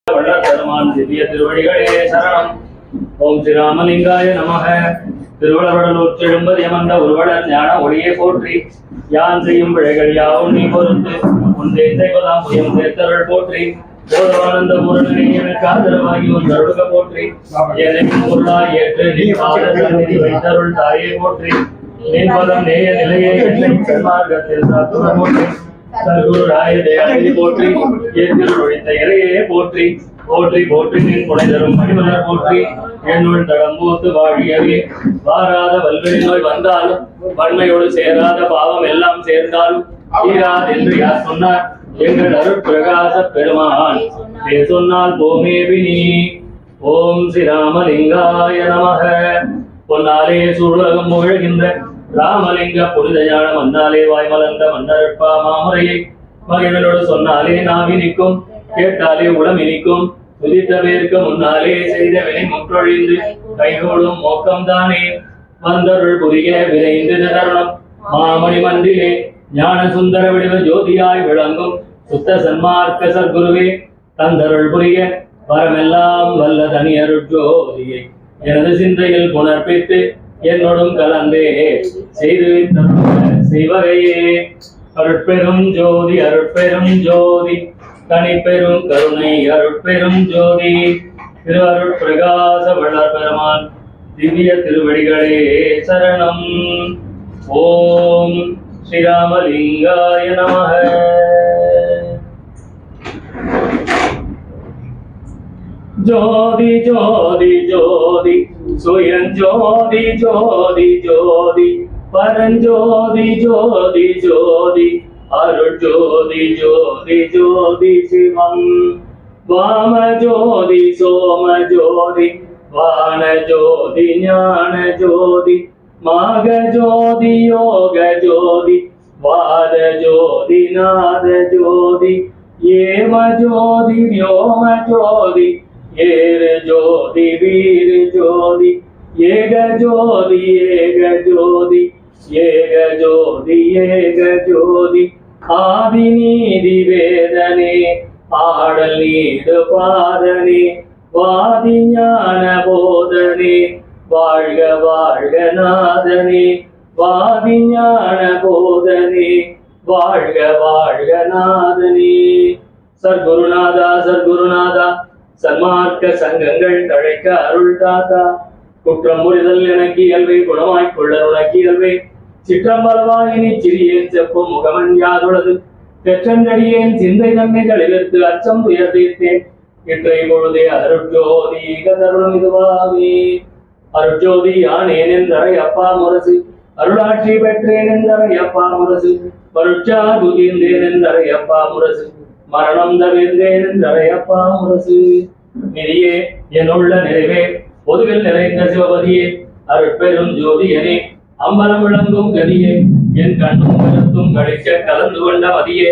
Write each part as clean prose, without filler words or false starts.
பெருமான் திவ்ய திருவடிகளே சரணம். ஓம் ஸ்ரீராமலிங்காய நமக. திருவளவடலூர் எழும்பது எமந்த உருவடர் ஞான ஒளியை போற்றி. யான் செய்யும் பிழைகள் யாவும் நீ பொறுத்து உன் தேசைவதாம் புயம் சேர்த்தருள் போற்றி. போதவானந்த முருகனே எனக்கு ஆதரவாகி உன் அருள்க போற்றி. எதையும் பொருளாய் ஏற்று நீ பாத சந்நிதி வைத்தருள் தாயே போற்றி. நீன்பதம் நேய நிலையை என்னை சன்மார்க்கத்தில் சாத்துவ போற்றி. சர்க்குரு ராய தயாநிதி போற்றி. ஏற்றில் ஒழித்த இறையே போற்றி. போற்றி போற்றி நின் புனை தரும் மணிமலர் போற்றி. என்னுள் தடம்பூத்து வாழியவே. வாராத வல்வெளி நோய் வந்தாலும் வன்மையோடு சேராத பாவம் எல்லாம் சேர்ந்தாலும் தீராது என்று யார் சொன்னார்? எங்கள் அருட்பிரகாச பெருமான் சொன்னால் போமேவி நீ. ஓம் ஸ்ரீராமலிங்காய நமக. பொன்னாலே சூழகம் முகழ்கின்ற ராமலிங்க புனித ஞானம் அன்னாலே வாய்மலர்ந்த மன்னர்ப்பா மாமுறையை மகிழனோடு சொன்னாலே நாவி நிற்கும், கேட்டாலே உளம் இனிக்கும். துதித்த பேருக்கு முன்னாலே செய்த வினை முற்றொழிந்து கைகூடும் மோக்கம்தானே. வந்தருள் புரிய விரைந்து தருணம் மாமணி மன்றிலே ஞான சுந்தர விடுவ ஜோதியாய் விளங்கும் சுத்த சன்மார்க்க சர்க்குருவே தந்தருள் புரிய வரமெல்லாம் வல்ல தனி அருட்ஜோதியை எனது சிந்தையில் புனர்ப்பித்து என்னோடும் கலந்தே செய்து செய்வகையே. அருட்பெரும் ஜோதி அருட்பெரும் ஜோதி தனிப்பெரும் கருணை அருட்பெரும் ஜோதி திரு அருட்பிரகாச வள்ளல் பெருமான் திவ்ய திருவடிகளே சரணம். ஓம் ஸ்ரீராமலிங்காய நமக. ஜோதி ஜோதி ஜோதி சுயஞ்சோதி ஜோதி ஜோதி பரஞ்சோதி ஜோதி ஜோதி அருட்ஜோதி ஜோதி ஜோதி சிவம். வாம ஜோதி சோம ஜோதி வான ஜோதி ஞான ஜோதி மாக ஜோதி யோக ஜோதி வாத ஜோதி நாத ஜோதி ஏம ஜோதி வியோம ஜோதி ஏர ஜோதி வீர ஜோதி ஏக ஜோதி ஏக ஜோதி ஏக ஜோதி ஏக ஜோதி ஆதி நீதி வேதனே ஆடல் நீடு பாதனே வாதி ஞான போதனே வாழ்க வாழ்க நாதனே வாதி ஞான போதனே வாழ்க வாழ்க நாதனே. சர்க்குருநாதா சர்க்குருநாதா சன்மார்க்க சங்கங்கள் தழைக்க அருள் தாத்தா. குற்றம் முறிதல் எனக்கு இயல்பை குணமாய்க்கொள்ள உனக்கு இயல்பை. சிற்றம்பலவாயினி சிறியேன் செப்பும் முகமன் யாதுள்ளது பெற்றறியேன் சிந்தை நன்மைகள் எதிர்த்து அச்சம் துயர் தீர்த்தேன். இற்றை பொழுதே அருட்ஜோதி தருணம் இதுவாமே. அருட்ஜோதி யானேன் என்றறை அப்பா முரசு அருளாட்சி பெற்றேன் என்றறை அப்பா முரசு பருட்சா துதிந்தேன் என்றறை அப்பா முரசு மரணம் தவிர்ந்தேன் என்றறை அப்பா முரசு. நெறியே என்னுள்ள நிறைவே பொதுவில் நிறைந்த சிவபதியே அருட்பெரும் ஜோதியனே அம்பலம் விளங்கும் கதியே என் கண்ணும் கருத்தும் கழிக்க கலந்து கொண்ட மதியே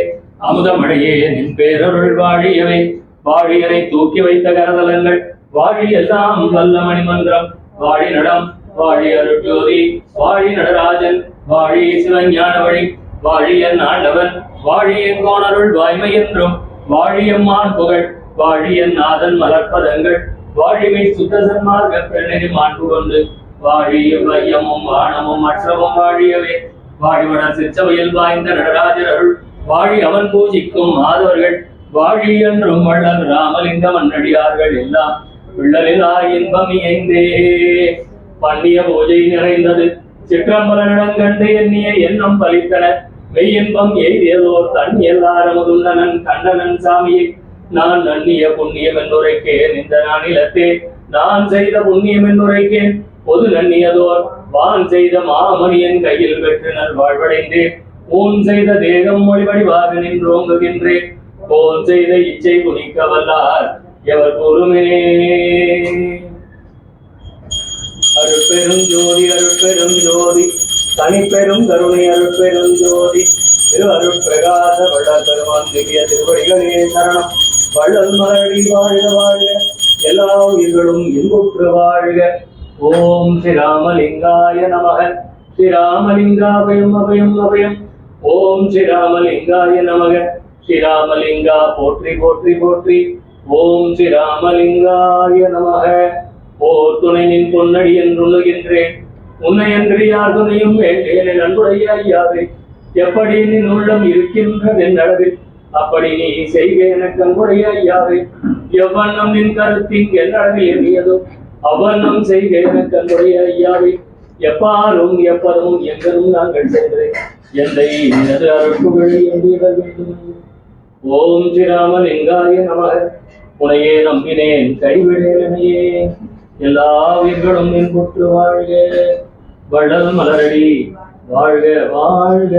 அமுதமழையே நின் பேரருள் வாழியவை. வாழியனை தூக்கி வைத்த கரதலங்கள் வாழி எல்லாம் வல்ல மணிமந்திரம் வாழி நடம் வாழி அருட்ஜோதி வாழி நடராஜன் வாழி சிவஞான வழி வாழி என் ஆண்டவன் வாழி என் கோணருள் வாய்மை என்றும் வாழியம்மான் புகழ் வாழி என் நாதன் மலர்பதங்கள் வாழிமை சுத்த சன்மார்க்க பெண்ணெறி மாண்பு கொண்டு வாழிய வையமும் வானமும் மற்றவும் வாழியவே. வாழிவடர் சிற்றவையில் வாய்ந்த நடராஜர் அருள் வாழி அவன் பூஜிக்கும் மாதவர்கள் வாழி என்றும் வள்ளல் ராமலிங்க மன்னடியார்கள் எல்லாம் விள்ளலிலா இன்பம் இயைந்தே. பண்ணிய பூஜை நிறைந்தது சிற்றம்பலனிடம் கண்டு எண்ணிய எண்ணம் பலித்தன மெய்யின்பம் எய்தியதோர் தன்னியல்லாரமுதுந்தனன் கண்டனன் சாமியை. நான் நன்னிய புண்ணியம் என்றுரைக்கேன் இந்த நானிலத்தே நான் செய்த புண்ணியம் என்றுரைக்கேன் பொது நன்னியதோர் வான் செய்த மாமணியன் கையில் பெற்றனர் வாழ்வடைந்தேன். ஊன் செய்த தேகம் மொழிவடிவாக நின்றோங்குகின்றேன் போன் செய்த இச்சை குனிக்க வல்லார் எவர் கூறுமே. அருட்பெரும் ஜோதி அருட்பெரும் ஜோதி தனிப்பெரும் கருணை அருட்பெரும் ஜோதி திரு அருட்பிரகாச வள்ளல் பெருமான் திவ்ய திருவடிகளே சரணம். வள்ளல் மலரடி வாழ்க வாழ்க எல்லா உயிர்களும் இன்புற்று வாழ்க. ஓம் ஸ்ரீராமலிங்காய நமக. ஸ்ரீராமலிங்காபயம் அபயம் அபயம். ஓம் ஸ்ரீராமலிங்காய நமக. ஸ்ரீராமலிங்கா போற்றி போற்றி போற்றி. ஓம் ஸ்ரீ ராமலிங்காய நமக. ஓர் துணை நின் பொன்னடி என்றுள்ளுகின்றேன், உன்னை என்று யார் துணையும் வேண்டேன் அன்புடைய ஐயாவே. எப்படி நின் உள்ளம் இருக்கின்றது என் அளவில் அப்படி நீ செய்க எனக்கு அன்புடைய ஐயாவே. எவ்வண்ணம் நின் கருத்தின் என் அளவில் எண்ணியதோ அவ்வண்ணம் செய்க எனக்கு அன்புடைய ஐயாவே. எப்பாரும் எப்பதும் எங்கரும் நாங்கள் சென்று எந்தை நினது அருட்புகழை எண்ணிட வேண்டும். ஓம் ஸ்ரீ ராமலிங்காய நமக. உனையே நம்பினேன் கைவிடேனையே, எல்லா உயிர்களும் நின் புற்று வாழ்க. வள்ளல் மலரடி வாழ்க வாழ்க.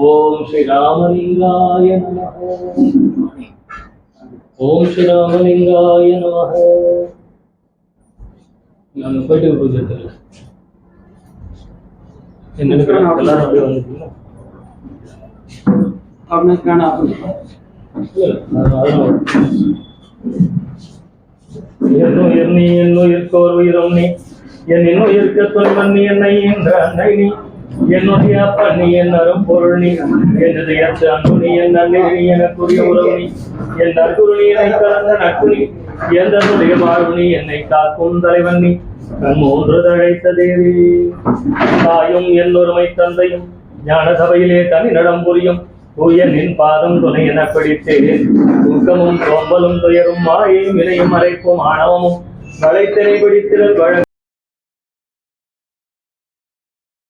ஓம் ஸ்ரீ ராமலிங்காய நமக. ஓம் ஸ்ரீ ராமலிங்காய நமக. நான் போயிட்டு பூஜை எல்லாரும் அப்படியே வந்துட்டீங்களா? என்னுயிர் நீ என்னுயிர்க்கோர் உயிரும் நீ, என் இன்னுயிர்க்க துன்பன் நீ, என்னை என்ற அன்னை நீ, என்னுடைய அப்பன் நீ, என் அரும் பொருள் நீ, எனது ஏற்ற அன்பு நீ, என் நன்மை நீ, எனக்குரிய உறவு நீ, என் நற்குரு நீ, என்னை கலந்த நட்பு நீ, என்னுடைய வாழ்வு நீ, என்னை காக்கும் தலைவன் நீ, கண் மூன்று தழைத்த தேவி. தாயும் என் ஒருமை தந்தையும் ஞான சபையிலே தனி நடம் புரியும் தூய நின் பாதம் துணை என பிடித்தேன். துக்கமும் சோம்பலும் துயரும் மாயையும் இணையும் மறைப்பும் ஆணவமும் வளைத்தனை பிடித்திடல் வழங்க